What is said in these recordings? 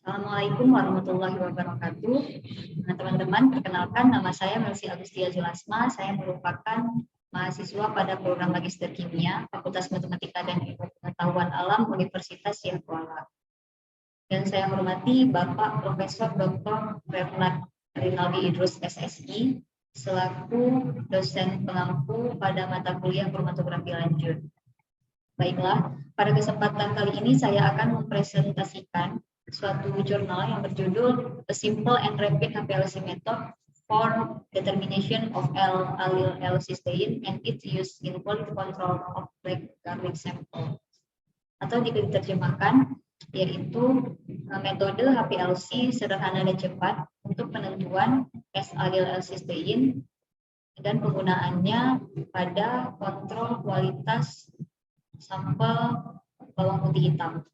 Assalamualaikum warahmatullahi wabarakatuh. Nah, teman-teman, perkenalkan nama saya Melsi Agustia Zulasma. Saya merupakan mahasiswa pada program Magister Kimia, Fakultas Matematika dan Ilmu Pengetahuan Alam Universitas Syiah. Dan saya hormati Bapak Profesor Dr. Bernard Rinaldi Idrus SSI selaku dosen pengampu pada mata kuliah kromatografi lanjut. Baiklah, pada kesempatan kali ini saya akan mempresentasikan suatu jurnal yang berjudul A Simple and Rapid HPLC Method for Determination of Allele L-Cysteine and its Use in Quality Control of Black Garlic Sample, atau diterjemahkan yaitu metode HPLC sederhana dan cepat untuk penentuan S-alil L-cysteine dan penggunaannya pada kontrol kualitas sampel bawang putih hitam.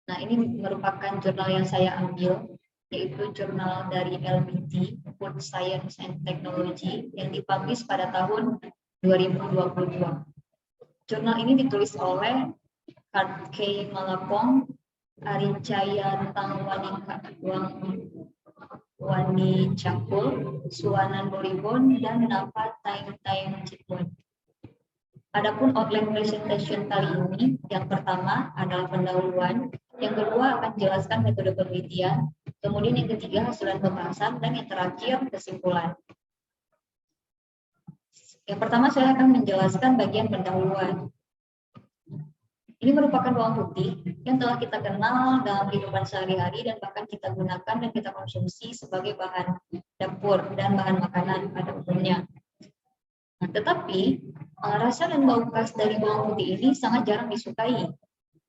Nah, ini merupakan jurnal yang saya ambil, yaitu jurnal dari LBT, Food Science and Technology, yang dipublish pada tahun 2022. Jurnal ini ditulis oleh Kart K. Malapong, Arincaya Wani Cakul, Suwanan Boribon, dan Napa Taing Cipun. Adapun outline presentation kali ini, yang pertama adalah pendahuluan, yang kedua akan menjelaskan metode penelitian, kemudian yang ketiga hasil pembahasan, dan yang terakhir kesimpulan. Yang pertama saya akan menjelaskan bagian pendahuluan. Ini merupakan bawang putih yang telah kita kenal dalam kehidupan sehari-hari dan bahkan kita gunakan dan kita konsumsi sebagai bahan dapur dan bahan makanan pada umumnya. Nah, tetapi rasa dan bau khas dari bawang putih ini sangat jarang disukai.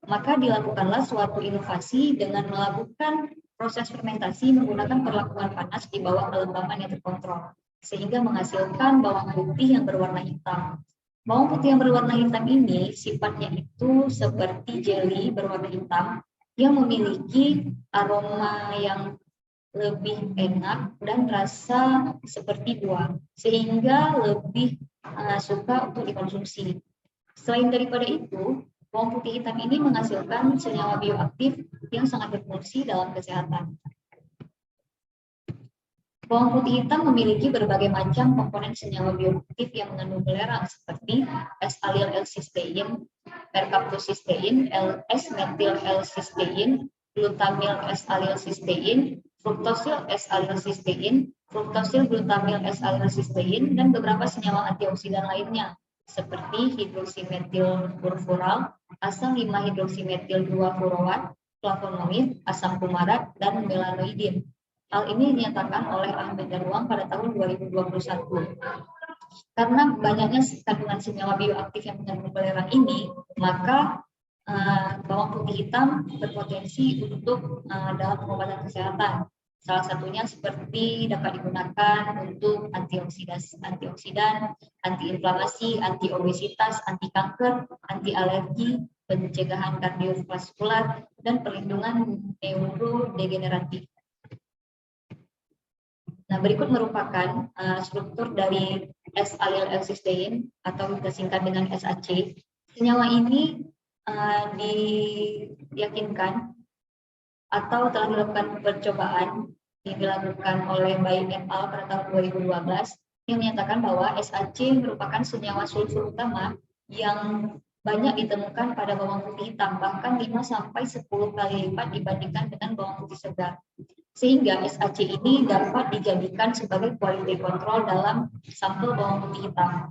Maka dilakukanlah suatu inovasi dengan melakukan proses fermentasi menggunakan perlakuan panas di bawah kelembapan yang terkontrol, sehingga menghasilkan bawang putih yang berwarna hitam. Bawang putih yang berwarna hitam ini sifatnya itu seperti jeli berwarna hitam yang memiliki aroma yang lebih enak dan rasa seperti buah, sehingga lebih suka untuk dikonsumsi. Selain daripada itu, bawang putih hitam ini menghasilkan senyawa bioaktif yang sangat berfungsi dalam kesehatan. Bawang putih hitam memiliki berbagai macam komponen senyawa bioaktif yang mengandung belerang seperti S-alil L-cysteine, mercaptocysteine, S-methyl L-cysteine, glutamil S-alil cysteine, fruktosil S-alil cysteine, fruktosil glutamil S-alil cysteine, dan beberapa senyawa antioksidan lainnya seperti hidroksimetil furfural, asam 5-hidroksimetil-2-furoat, flavonoid, asam fumarat, dan melanoidin. Hal ini dinyatakan oleh Ahmed dan Wang pada tahun 2021. Karena banyaknya kandungan senyawa bioaktif yang mengandung belerang ini, maka bawang putih hitam berpotensi untuk dalam pengobatan kesehatan. Salah satunya seperti dapat digunakan untuk antioksidan, antiinflamasi, anti-obesitas, anti-kanker, anti-alergi, pencegahan kardiovaskular, dan perlindungan neurodegeneratif. Nah, berikut merupakan struktur dari S-alil L-cysteine atau disingkat dengan SAC. Senyawa ini diyakinkan atau telah dilakukan percobaan yang dilakukan oleh Bai et al. Pada tahun 2012 yang menyatakan bahwa SAC merupakan senyawa sulfur utama yang banyak ditemukan pada bawang putih hitam, bahkan 5-10 kali lipat dibandingkan dengan bawang putih segar. Sehingga SAC ini dapat dijadikan sebagai quality control dalam sampel bawang putih hitam.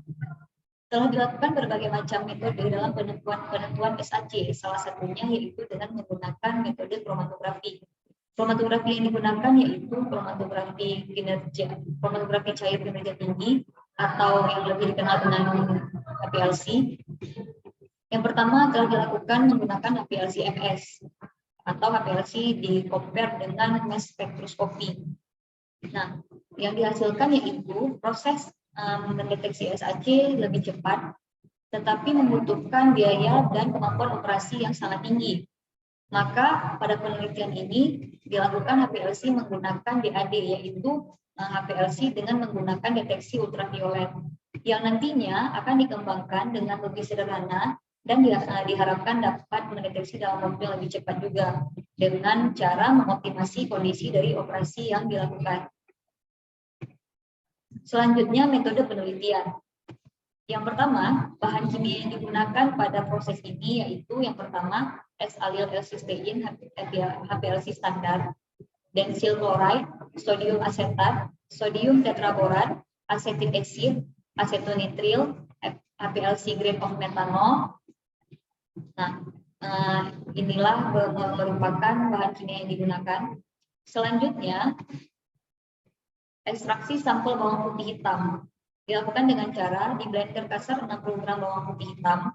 Telah dilakukan berbagai macam metode dalam penentuan SAC, salah satunya yaitu dengan menggunakan metode kromatografi. Kromatografi yang digunakan yaitu kromatografi cair kinerja tinggi atau yang lebih dikenal dengan HPLC. Yang pertama telah dilakukan menggunakan HPLC MS atau HPLC di compare dengan mass spektroskopi. Nah, yang dihasilkan yaitu proses mendeteksi SAC lebih cepat, tetapi membutuhkan biaya dan kemampuan operasi yang sangat tinggi. Maka pada penelitian ini dilakukan HPLC menggunakan DAD, yaitu HPLC dengan menggunakan deteksi ultraviolet, yang nantinya akan dikembangkan dengan lebih sederhana dan diharapkan dapat mendeteksi dalam waktu yang lebih cepat juga dengan cara mengoptimasi kondisi dari operasi yang dilakukan. Selanjutnya, metode penelitian. Yang pertama, bahan kimia yang digunakan pada proses ini yaitu yang pertama S-allyl L-cysteine HPLC standar, densil kloride, sodium asetat, sodium tetraborat, acetic acid, acetonitril, HPLC grade of methanol. Nah, inilah merupakan bahan kimia yang digunakan. Selanjutnya, ekstraksi sampel bawang putih hitam dilakukan dengan cara di blender kasar 60 gram bawang putih hitam.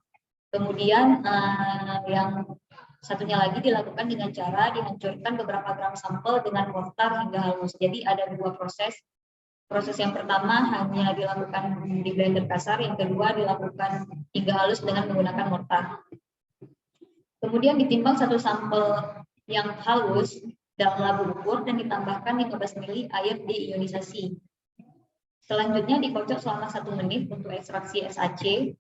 Kemudian yang satunya lagi dilakukan dengan cara dihancurkan beberapa gram sampel dengan mortar hingga halus. Jadi ada dua proses. Proses yang pertama hanya dilakukan di blender kasar, yang kedua dilakukan hingga halus dengan menggunakan mortar. Kemudian ditimbang satu sampel yang halus dalam labu ukur dan ditambahkan 15 ml air deionisasi. Selanjutnya dikocok selama 1 menit untuk ekstraksi SAC.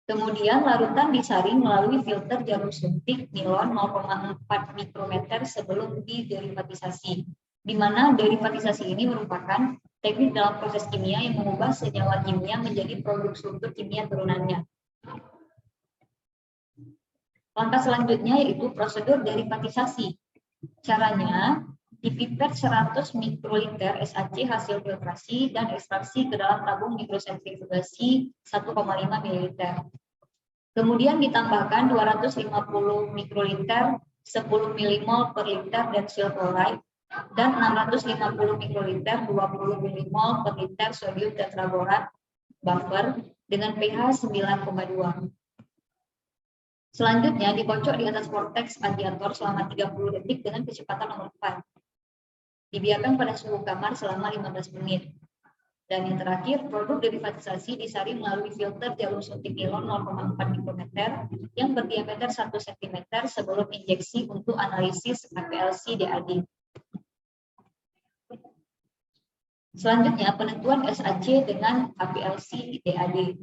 Kemudian larutan disaring melalui filter jarum suntik nilon 0,4 mikrometer sebelum diderivatisasi, di mana derivatisasi ini merupakan teknik dalam proses kimia yang mengubah senyawa kimia menjadi produk struktur kimia turunannya. Langkah selanjutnya yaitu prosedur derivatisasi. Caranya, di pipet 100 mikroliter SAC hasil filtrasi dan ekstraksi ke dalam tabung mikrosentrifugasi 1,5 ml. Kemudian ditambahkan 250 mikroliter 10 milimol per liter densil kloride dan 650 mikroliter 20 milimol per liter sodium tetraborat buffer dengan pH 9,2. Selanjutnya dikocok di atas vortex radiator selama 30 detik dengan kecepatan nomor 4. Dibiarkan pada suhu kamar selama 15 menit. Dan yang terakhir, produk derivatisasi disaring melalui filter jarum suntik nilon 0,4 mikrometer yang berdiameter 1 cm sebelum injeksi untuk analisis HPLC DAD. Selanjutnya, penentuan SAC dengan HPLC DAD.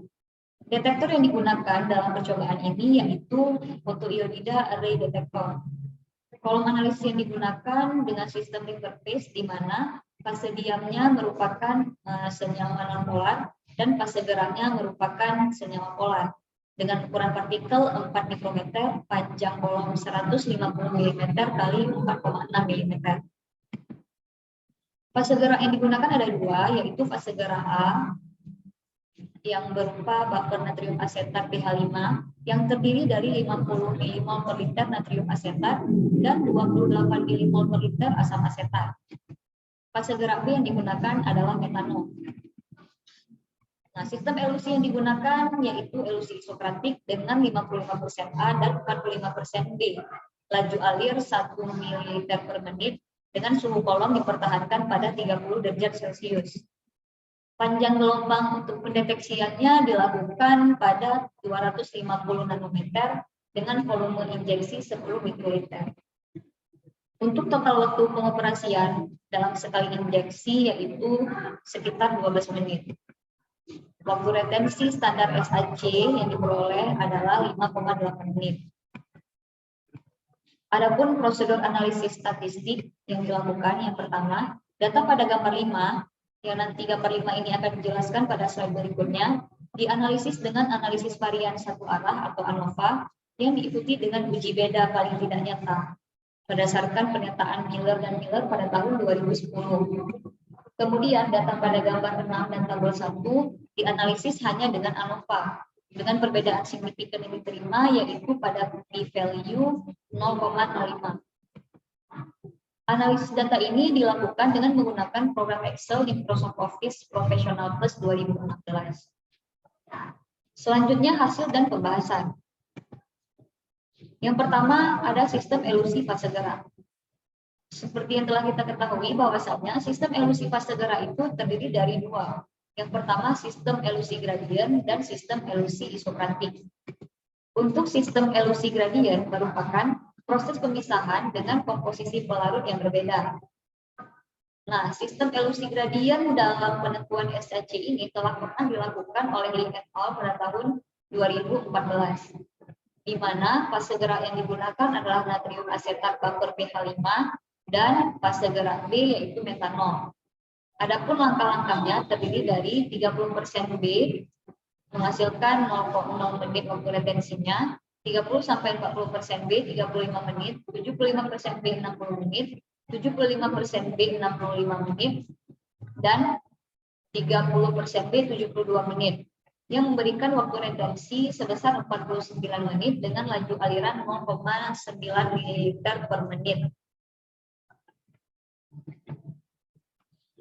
Detektor yang digunakan dalam percobaan ini yaitu photoiodida array detector. Kolom analisis yang digunakan dengan sistem river phase di mana fase diamnya merupakan senyawa non-polar dan fase geraknya merupakan senyawa polar dengan ukuran partikel 4 mikrometer, panjang kolom 150 mm kali 4,6 mm. Fase gerak yang digunakan ada dua, yaitu fase gerak A yang berupa buffer natrium asetat pH 5 yang terdiri dari 50 milimol per liter natrium asetat dan 28 milimol per liter asam asetat. Fase gerak B yang digunakan adalah metanol. Nah, sistem elusi yang digunakan yaitu elusi isokratik dengan 55% A dan 45% B. Laju alir 1 ml per menit dengan suhu kolom dipertahankan pada 30 derajat Celcius. Panjang gelombang untuk pendeteksiannya dilakukan pada 250 nanometer dengan volume injeksi 10 mikroliter. Untuk total waktu pengoperasian dalam sekali injeksi yaitu sekitar 12 menit. Waktu retensi standar SAC yang diperoleh adalah 5,8 menit. Adapun prosedur analisis statistik yang dilakukan yang pertama, data pada gambar 5 yang nanti gambar 5 ini akan dijelaskan pada slide berikutnya, dianalisis dengan analisis varian satu arah atau ANOVA yang diikuti dengan uji beda paling tidak nyata berdasarkan pernyataan Miller dan Miller pada tahun 2010. Kemudian data pada gambar 6 dan tabel 1 dianalisis hanya dengan ANOVA dengan perbedaan signifikan yang diterima yaitu pada p-value 0,05. Analisis data ini dilakukan dengan menggunakan program Excel di Microsoft Office Professional Plus 2016. Selanjutnya hasil dan pembahasan. Yang pertama ada sistem elusi fase gerak. Seperti yang telah kita ketahui bahwasanya sistem elusi fase gerak itu terdiri dari dua. Yang pertama sistem elusi gradien dan sistem elusi isokratik. Untuk sistem elusi gradien merupakan proses pemisahan dengan komposisi pelarut yang berbeda. Nah, sistem elusi gradien dalam penentuan SAC ini telah pernah dilakukan oleh Ling et al. Pada tahun 2014, di mana fase gerak yang digunakan adalah natrium asetat baper pH 5 dan fase gerak B yaitu metanol. Adapun langkah-langkahnya terdiri dari 30% B menghasilkan 0,0 menit waktu retensinya, 30-40% B 35 menit, 75% B 60 menit, 75% B 65 menit, dan 30% B 72 menit, yang memberikan waktu retensi sebesar 49 menit dengan laju aliran 0,9 ml per menit.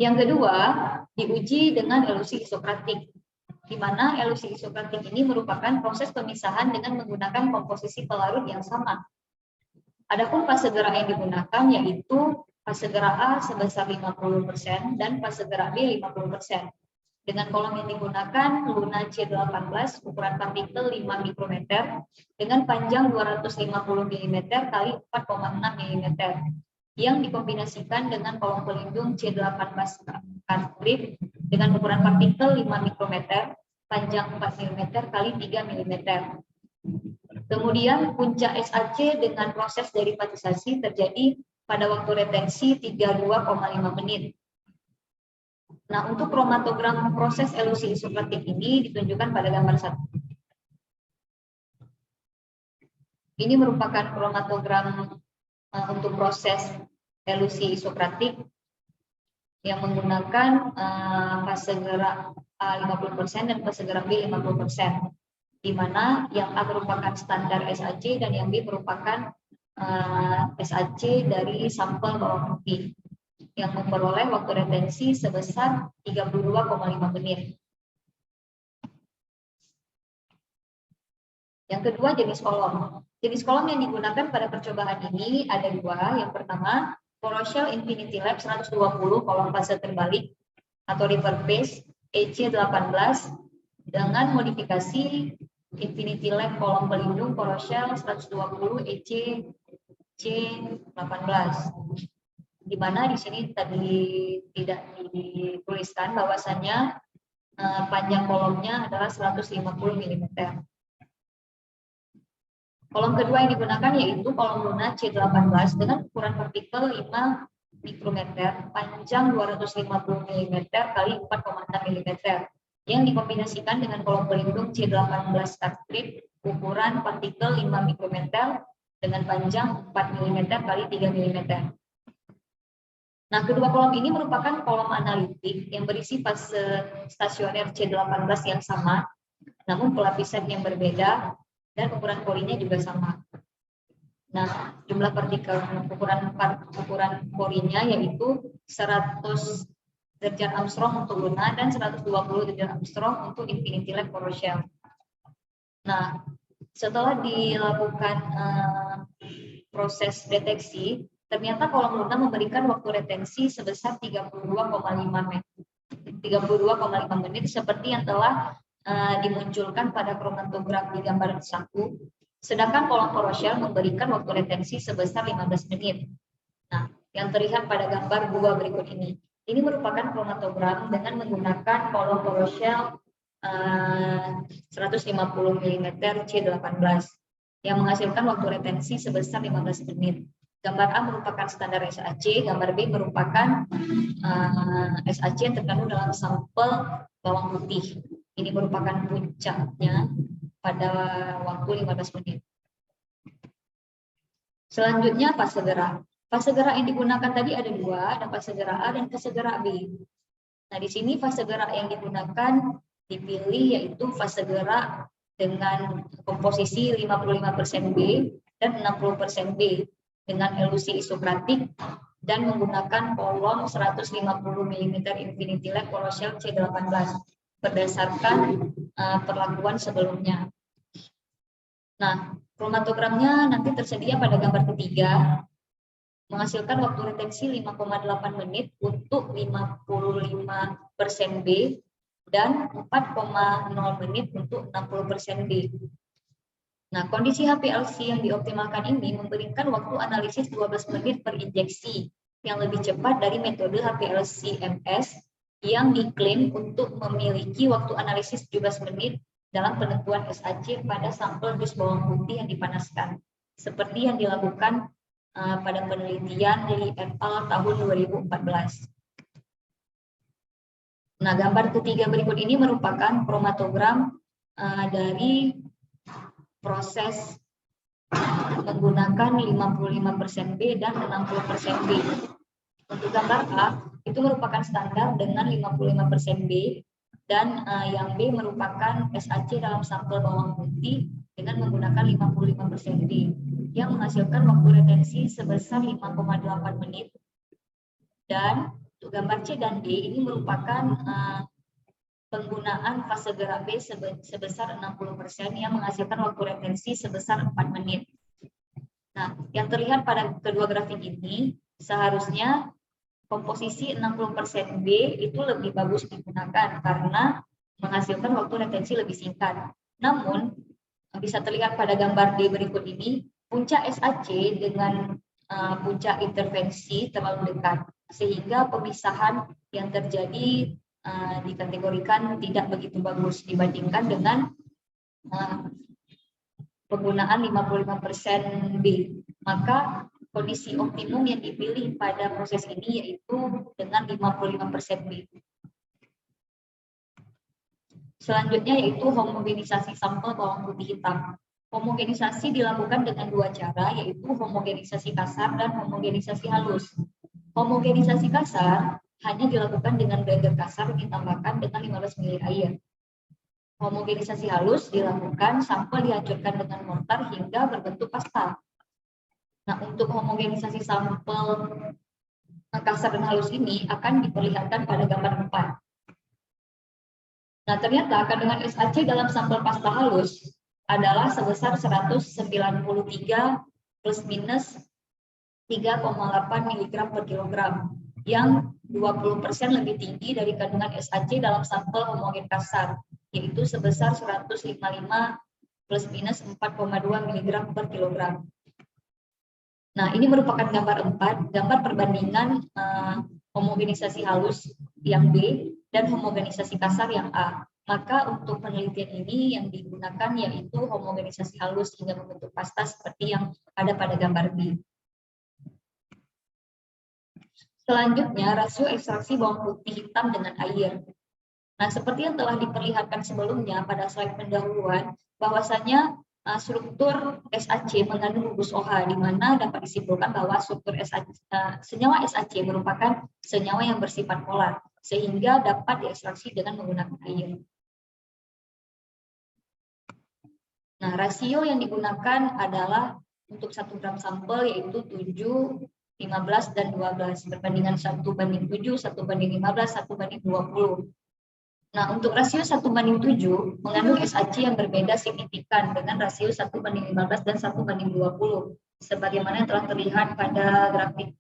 Yang kedua, diuji dengan elusi isokratik, di mana elusi isokratik ini merupakan proses pemisahan dengan menggunakan komposisi pelarut yang sama. Adapun fase gerak yang digunakan yaitu fase gerak A sebesar 50% dan fase gerak B 50%. Dengan kolom yang digunakan Luna C18 ukuran partikel 5 mikrometer dengan panjang 250 mm kali 4,6 mm yang dikombinasikan dengan kolom pelindung C18 cartridge dengan ukuran partikel 5 mikrometer, panjang 4 mm kali 3 mm. Kemudian puncak SAC dengan proses derivatisasi terjadi pada waktu retensi 32,5 menit. Nah, untuk kromatogram proses elusi isokratik ini ditunjukkan pada gambar 1. Ini merupakan kromatogram untuk proses elusi isokratik yang menggunakan fase gerak A 50% dan fase gerak B 50%, di mana yang A merupakan standar SAC dan yang B merupakan SAC dari sampel bawang putih yang memperoleh waktu retensi sebesar 32,5 menit. Yang kedua, jenis kolom. Jenis kolom yang digunakan pada percobaan ini ada dua. Yang pertama, Poroshell Infinity Lab 120 kolom fase terbalik atau reverse phase EC18 dengan modifikasi Infinity Lab kolom pelindung Poroshell 120 EC-18, di mana di sini tadi tidak dituliskan bahwasannya panjang kolomnya adalah 150 mm. Kolom kedua yang digunakan yaitu kolom Luna C18 dengan ukuran partikel 5 mikrometer, panjang 250 mm kali 4,6 mm, yang dikombinasikan dengan kolom pelindung C18 cartridge ukuran partikel 5 mikrometer dengan panjang 4 mm kali 3 mm. Nah, kedua kolom ini merupakan kolom analitik yang berisi fase stasioner C18 yang sama, namun pelapisan yang berbeda dan ukuran porinya juga sama. Nah, jumlah partikel ukuran porinya yaitu 100 derajat Armstrong untuk Luna dan 120 derajat Armstrong untuk Infinity Lab Poroshell. Nah, setelah dilakukan proses deteksi, ternyata kolom Luna memberikan waktu retensi sebesar 32,5 menit seperti yang telah dimunculkan pada kromatogram di gambar 1. Sedangkan kolom Poroshell memberikan waktu retensi sebesar 15 menit. Nah, yang terlihat pada gambar 2 berikut ini. Ini merupakan kromatogram dengan menggunakan kolom Poroshell 150 mm C18 yang menghasilkan waktu retensi sebesar 15 menit. Gambar A merupakan standar SAC, gambar B merupakan SAC yang terkandung dalam sampel bawang putih. Ini merupakan puncaknya pada waktu 15 menit. Selanjutnya fase gerak. Fase gerak yang digunakan tadi ada dua, ada fase gerak A dan fase gerak B. Nah, di sini fase gerak yang digunakan dipilih yaitu fase gerak dengan komposisi 55% B dan 60% B dengan elusi isokratik dan menggunakan kolom 150 mm Infinity Lab Poroshell C18 berdasarkan perlakuan sebelumnya. Nah, kromatogramnya nanti tersedia pada gambar ketiga, menghasilkan waktu retensi 5,8 menit untuk 55% B dan 4,0 menit untuk 60% B. Nah, kondisi HPLC yang dioptimalkan ini memberikan waktu analisis 12 menit per injeksi yang lebih cepat dari metode HPLC MS yang diklaim untuk memiliki waktu analisis 17 menit dalam penentuan SAC pada sampel dus bawang putih yang dipanaskan, seperti yang dilakukan pada penelitian dari et al. Tahun 2014. Nah, gambar ketiga berikut ini merupakan kromatogram dari proses menggunakan 55% B dan 60% B. Untuk gambar A, itu merupakan standar dengan 55% B, dan yang B merupakan SAC dalam sampel bawang putih dengan menggunakan 55% B, yang menghasilkan waktu retensi sebesar 5,8 menit. Dan untuk gambar C dan D ini merupakan penggunaan fase gerak B sebesar 60% yang menghasilkan waktu retensi sebesar 4 menit. Nah, yang terlihat pada kedua grafik ini, seharusnya komposisi 60% B itu lebih bagus digunakan karena menghasilkan waktu retensi lebih singkat. Namun, bisa terlihat pada gambar D berikut ini, puncak SAC dengan puncak intervensi terlalu dekat, sehingga pemisahan yang terjadi dikategorikan tidak begitu bagus dibandingkan dengan penggunaan 55% B. Maka kondisi optimum yang dipilih pada proses ini yaitu dengan 55% B. Selanjutnya yaitu homogenisasi sampel bawang putih hitam. Homogenisasi dilakukan dengan dua cara, yaitu homogenisasi kasar dan homogenisasi halus. Homogenisasi kasar hanya dilakukan dengan blender kasar ditambahkan dengan 15 ml air. Homogenisasi halus dilakukan sampel dihancurkan dengan mortar hingga berbentuk pasta. Nah, untuk homogenisasi sampel kasar dan halus ini akan diperlihatkan pada gambar 4. Nah, ternyata kandungan SAC dalam sampel pasta halus adalah sebesar 193 plus minus 3,8 mg per kilogram, yang 20% lebih tinggi dari kandungan SAC dalam sampel homogen kasar, yaitu sebesar 155 plus minus 4,2 mg per kilogram. Nah, ini merupakan gambar 4, gambar perbandingan homogenisasi halus yang B dan homogenisasi kasar yang A. Maka untuk penelitian ini yang digunakan yaitu homogenisasi halus hingga membentuk pasta seperti yang ada pada gambar B. Selanjutnya, rasio ekstraksi bawang putih hitam dengan air. Nah, seperti yang telah diperlihatkan sebelumnya pada slide pendahuluan, bahwasanya struktur SAC mengandung gugus OH, di mana dapat disimpulkan bahwa struktur senyawa SAC merupakan senyawa yang bersifat polar, sehingga dapat diekstraksi dengan menggunakan air. Nah, rasio yang digunakan adalah untuk 1 gram sampel yaitu 7, 15, dan 12. Berbandingan 1:7, 1:15, 1:20. Nah, untuk rasio 1:7 mengandung SAC yang berbeda signifikan dengan rasio 1:15 dan 1:20. Sebagaimana yang telah terlihat pada grafik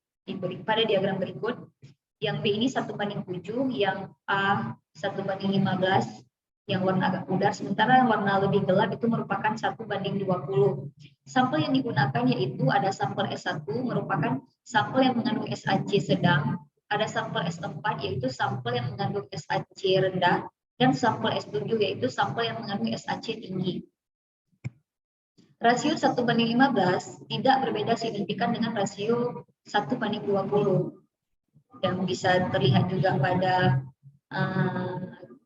pada diagram berikut. Yang B ini 1:7, yang A 1:15, yang warna agak pudar, sementara yang warna lebih gelap itu merupakan 1:20. Sampel yang digunakan yaitu ada sampel S1 merupakan sampel yang mengandung SAC sedang, ada sampel S4 yaitu sampel yang mengandung SAC rendah, dan sampel S7 yaitu sampel yang mengandung SAC tinggi. Rasio 1:15 tidak berbeda signifikan dengan rasio 1:20 yang bisa terlihat juga pada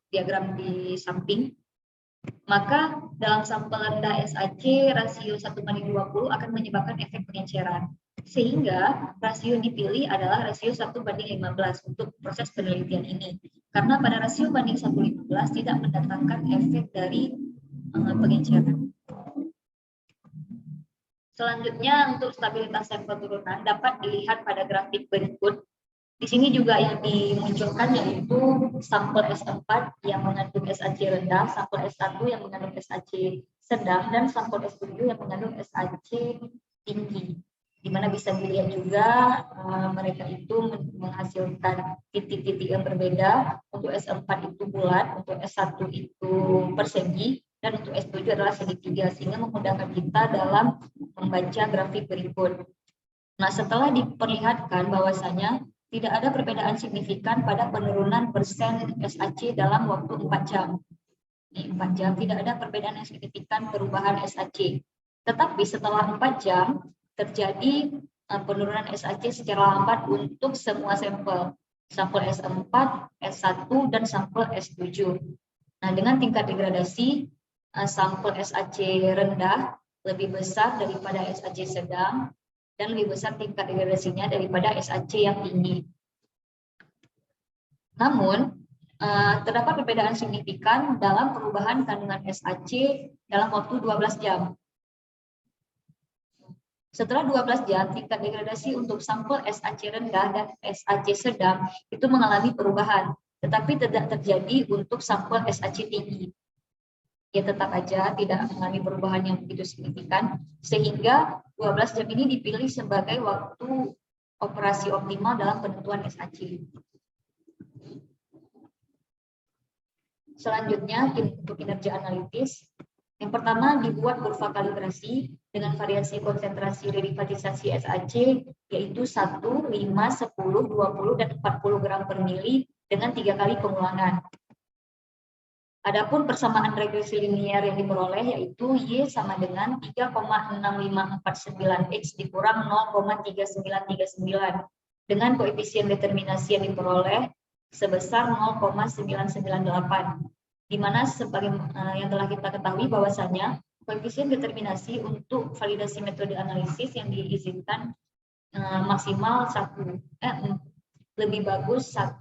diagram di samping. Maka dalam sampel rendah SAC rasio 1:20 akan menyebabkan efek pengenceran. Sehingga rasio yang dipilih adalah rasio 1:15 untuk proses penelitian ini. Karena pada rasio banding 1:15 tidak mendatangkan efek dari pengenceran. Selanjutnya untuk stabilitas sampel turunan dapat dilihat pada grafik berikut. Di sini juga yang dimunculkan yaitu sampel S4 yang mengandung SAC rendah, sampel S1 yang mengandung SAC sedang, dan sampel S7 yang mengandung SAC tinggi. Di mana bisa dilihat juga mereka itu menghasilkan titik-titik yang berbeda. Untuk S4 itu bulat, untuk S1 itu persegi, dan untuk S7 adalah segitiga, sehingga memudahkan kita dalam membaca grafik berikut. Nah, setelah diperlihatkan bahwasanya tidak ada perbedaan signifikan pada penurunan persen SAC dalam waktu 4 jam. Di 4 jam tidak ada perbedaan yang signifikan perubahan SAC. Tetapi setelah 4 jam terjadi penurunan SAC secara lambat untuk semua sampel. Sampel S4, S1, dan sampel S7. Nah, dengan tingkat degradasi, sampel SAC rendah lebih besar daripada SAC sedang, dan lebih besar tingkat degradasinya daripada SAC yang tinggi. Namun, terdapat perbedaan signifikan dalam perubahan kandungan SAC dalam waktu 12 jam. Setelah 12 jam, tingkat degradasi untuk sampel SAC rendah dan SAC sedang itu mengalami perubahan, tetapi tidak terjadi untuk sampel SAC tinggi. Ya, tetap aja tidak mengalami perubahan yang begitu signifikan, sehingga 12 jam ini dipilih sebagai waktu operasi optimal dalam penentuan SAC. Selanjutnya, untuk kinerja analitis, yang pertama dibuat kurva kalibrasi dengan variasi konsentrasi derivatisasi SAC, yaitu 1, 5, 10, 20, dan 40 gram per mili dengan 3 kali pengulangan. Adapun persamaan regresi linier yang diperoleh yaitu Y sama dengan 3,6549X dikurang 0,3939 dengan koefisien determinasi yang diperoleh sebesar 0,998, di mana sebagai yang telah kita ketahui bahwasanya koefisien determinasi untuk validasi metode analisis yang diizinkan maksimal 1, lebih bagus 1.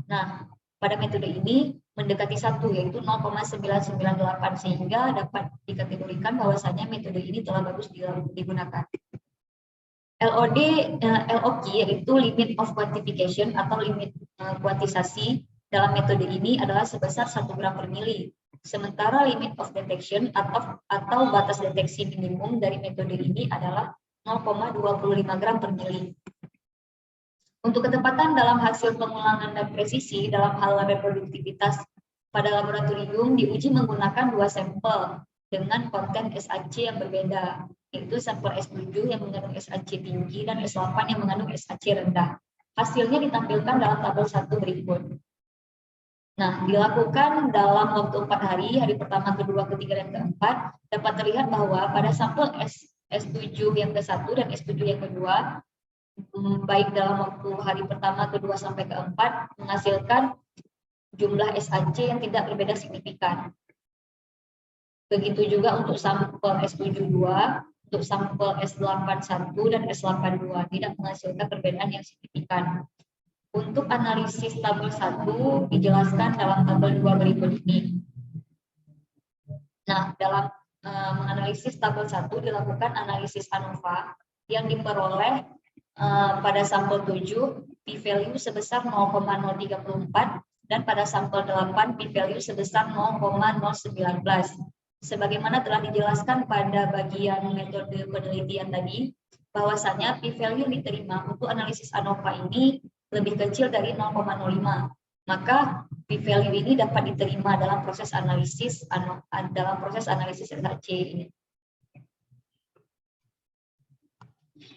Nah, pada metode ini mendekati 1, yaitu 0,998, sehingga dapat dikategorikan bahwasanya metode ini telah bagus digunakan. LOQ yaitu limit of quantification atau limit kuantisasi dalam metode ini adalah sebesar 1 gram per mili. Sementara limit of detection atau batas deteksi minimum dari metode ini adalah 0,25 gram per mili. Untuk ketepatan dalam hasil pengulangan dan presisi dalam hal reproduktivitas pada laboratorium diuji menggunakan 2 sampel dengan konten SAC yang berbeda, yaitu sampel S7 yang mengandung SAC tinggi dan S8 yang mengandung SAC rendah. Hasilnya ditampilkan dalam tabel 1 berikut. Nah, dilakukan dalam waktu 4 hari, hari pertama, kedua, ketiga, dan keempat, dapat terlihat bahwa pada sampel S7 yang ke-1 dan S7 yang kedua, baik dalam waktu hari pertama, kedua, sampai keempat, menghasilkan jumlah SAC yang tidak berbeda signifikan. Begitu juga untuk sampel S72, untuk sampel S81 dan S82 tidak menghasilkan perbedaan yang signifikan. Untuk analisis tabel 1 dijelaskan dalam tabel 2 berikut ini. Nah, dalam menganalisis tabel 1 dilakukan analisis ANOVA yang diperoleh pada sampel 7 p-value sebesar 0,034 dan pada sampel 8 p-value sebesar 0,019. Sebagaimana telah dijelaskan pada bagian metode penelitian tadi, bahwasanya p-value yang diterima untuk analisis ANOVA ini lebih kecil dari 0,05. Maka p-value ini dapat diterima dalam proses analisis SAC ini.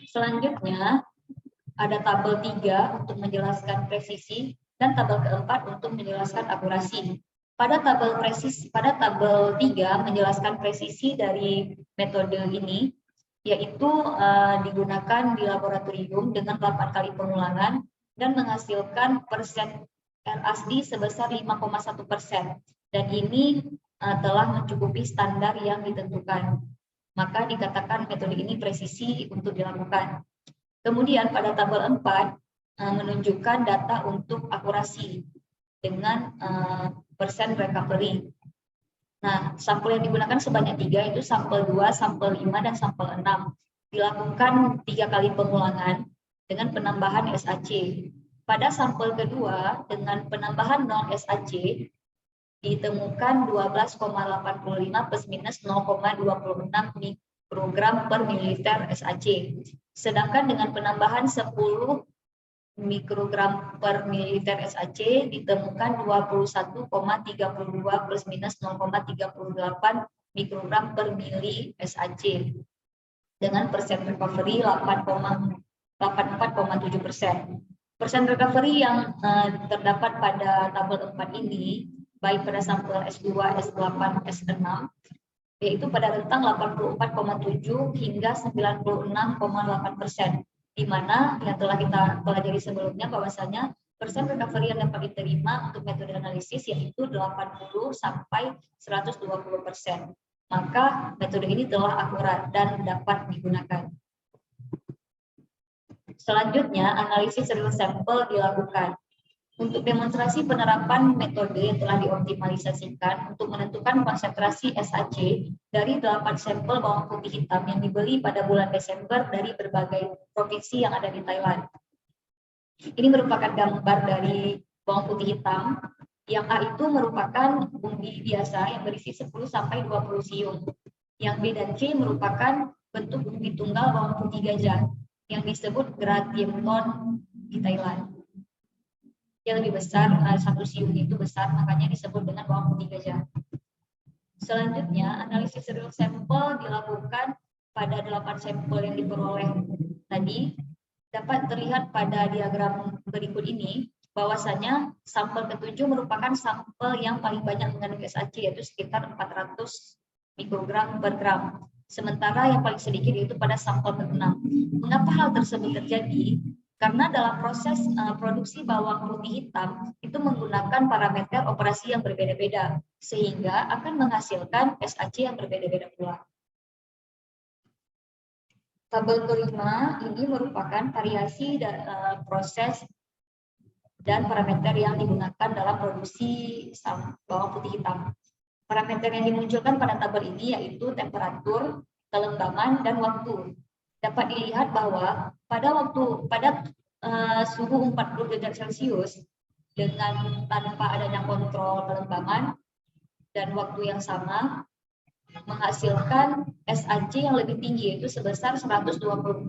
Selanjutnya ada tabel 3 untuk menjelaskan presisi dan tabel keempat untuk menjelaskan akurasi. Pada tabel 3 menjelaskan presisi dari metode ini, yaitu digunakan di laboratorium dengan 8 kali pengulangan dan menghasilkan persen RASD sebesar 5,1%, dan ini telah mencukupi standar yang ditentukan. Maka dikatakan metode ini presisi untuk dilakukan. Kemudian pada tabel 4 menunjukkan data untuk akurasi dengan persen recovery. Nah, sampel yang digunakan sebanyak 3, yaitu sampel 2, sampel 5, dan sampel 6. Dilakukan 3 kali pengulangan dengan penambahan SAC. Pada sampel kedua, dengan penambahan 0 SAC, ditemukan 12,85 plus minus 0,26 mikrogram per mililiter SAC. Sedangkan dengan penambahan 10 mikrogram per mililiter SAC ditemukan 21,32 plus minus 0,38 mikrogram per mili SAC dengan persen recovery 84,7%. Persen recovery yang terdapat pada tabel 4 ini baik pada sampel S2, S8, S6, yaitu pada rentang 84,7 hingga 96,8%, di mana yang telah kita pelajari sebelumnya bahwasanya persen recovery yang dapat diterima untuk metode analisis yaitu 80 sampai 120%. Maka metode ini telah akurat dan dapat digunakan. Selanjutnya, analisis real sampel dilakukan. Untuk demonstrasi penerapan metode yang telah dioptimalisasikan untuk menentukan konsentrasi SAC dari 8 sampel bawang putih hitam yang dibeli pada bulan Desember dari berbagai provinsi yang ada di Thailand. Ini merupakan gambar dari bawang putih hitam. Yang A itu merupakan umbi biasa yang berisi 10-20 siung. Yang B dan C merupakan bentuk umbi tunggal bawang putih gajah yang disebut gratiemnon di Thailand. Dia lebih besar, satu siung itu besar, makanya disebut dengan bawang putih gajah. Selanjutnya, analisis real sampel dilakukan pada 8 sampel yang diperoleh tadi. Dapat terlihat pada diagram berikut ini bahwasanya sampel ke-7 merupakan sampel yang paling banyak mengandung SAC, yaitu sekitar 400 mikrogram per gram. Sementara yang paling sedikit yaitu pada sampel ke-6. Mengapa hal tersebut terjadi? Karena dalam proses produksi bawang putih hitam itu menggunakan parameter operasi yang berbeda-beda, sehingga akan menghasilkan SAC yang berbeda-beda pula. Tabel kelima ini merupakan variasi proses dan parameter yang digunakan dalam produksi bawang putih hitam. Parameter yang dimunculkan pada tabel ini yaitu temperatur, kelembaman, dan waktu. Dapat dilihat bahwa pada suhu 40 derajat Celcius dengan tanpa adanya kontrol kelembaman dan waktu yang sama menghasilkan SAC yang lebih tinggi, yaitu sebesar 124,67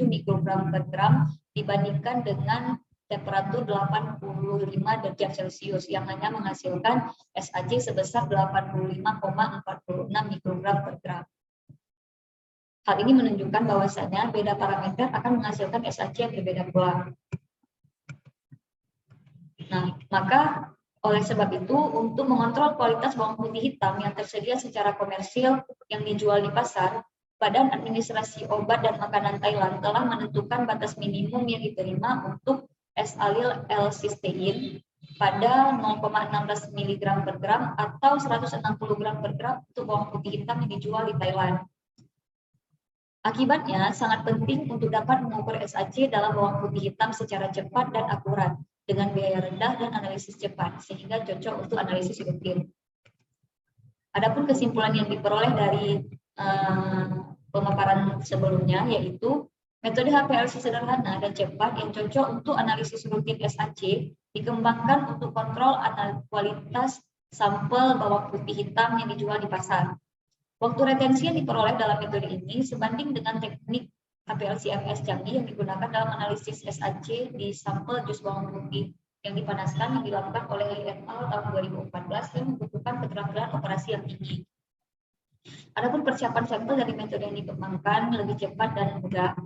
mikrogram per gram dibandingkan dengan temperatur 85 derajat Celcius yang hanya menghasilkan SAC sebesar 85,46 mikrogram per gram. Hal ini menunjukkan bahwasanya beda parameter akan menghasilkan SAC yang berbeda pula. Nah, maka oleh sebab itu, untuk mengontrol kualitas bawang putih hitam yang tersedia secara komersil yang dijual di pasar, Badan Administrasi Obat dan Makanan Thailand telah menentukan batas minimum yang diterima untuk S-alil L-cysteine pada 0,16 mg per gram atau 160 gram per gram untuk bawang putih hitam yang dijual di Thailand. Akibatnya, sangat penting untuk dapat mengukur SAC dalam bawang putih hitam secara cepat dan akurat, dengan biaya rendah dan analisis cepat, sehingga cocok untuk analisis rutin. Adapun kesimpulan yang diperoleh dari pemaparan sebelumnya, yaitu metode HPLC sederhana dan cepat yang cocok untuk analisis rutin SAC dikembangkan untuk kontrol kualitas sampel bawang putih hitam yang dijual di pasar. Waktu retensi yang diperoleh dalam metode ini sebanding dengan teknik HPLC-MS canggih yang digunakan dalam analisis SAC di sampel jus bawang putih yang dipanaskan yang dilakukan oleh Li et al. Tahun 2014 yang membutuhkan keterampilan operasi yang tinggi. Adapun persiapan sampel dari metode yang dikembangkan lebih cepat dan mudah.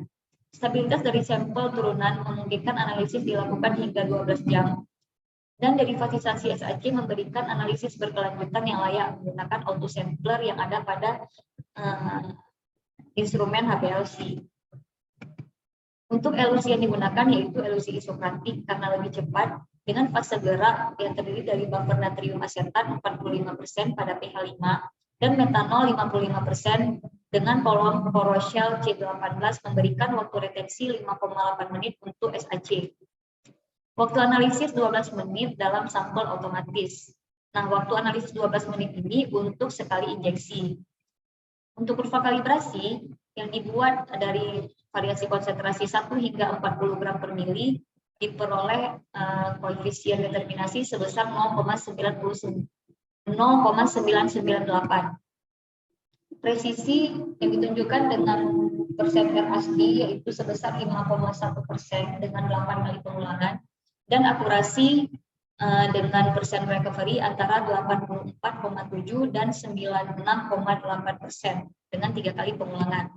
Stabilitas dari sampel turunan memungkinkan analisis dilakukan hingga 12 jam. Dan derivatisasi SAC memberikan analisis berkelanjutan yang layak menggunakan autosampler yang ada pada instrumen HPLC. Untuk elusi yang digunakan yaitu elusi isokratik karena lebih cepat dengan fase gerak yang terdiri dari buffer natrium asetat 45% pada pH 5 dan metanol 55% dengan kolom Poroshel C18 memberikan waktu retensi 5,8 menit untuk SAC. Waktu analisis 12 menit dalam sampel otomatis. Nah, waktu analisis 12 menit ini untuk sekali injeksi. Untuk kurva kalibrasi yang dibuat dari variasi konsentrasi 1 hingga 40 gram per mili diperoleh koefisien determinasi sebesar 0,998. Presisi yang ditunjukkan dengan persen R asli yaitu sebesar 5,1% dengan 8 kali pengulangan. Dan akurasi dengan persen recovery antara 84,7 dan 96,8% dengan 3 kali pengulangan.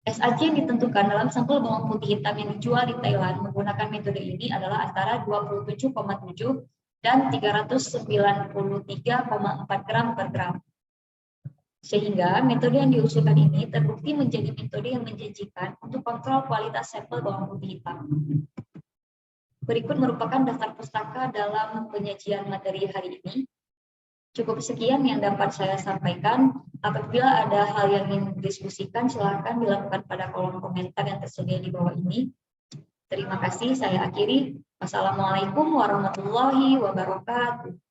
SAC yang ditentukan dalam sampel bawang putih hitam yang dijual di Thailand menggunakan metode ini adalah antara 27,7 dan 393,4 gram per gram. Sehingga metode yang diusulkan ini terbukti menjadi metode yang menjanjikan untuk kontrol kualitas sampel bawang putih hitam. Berikut merupakan daftar pustaka dalam penyajian materi hari ini. Cukup sekian yang dapat saya sampaikan. Apabila ada hal yang ingin didiskusikan, silakan dilakukan pada kolom komentar yang tersedia di bawah ini. Terima kasih, saya akhiri. Wassalamualaikum warahmatullahi wabarakatuh.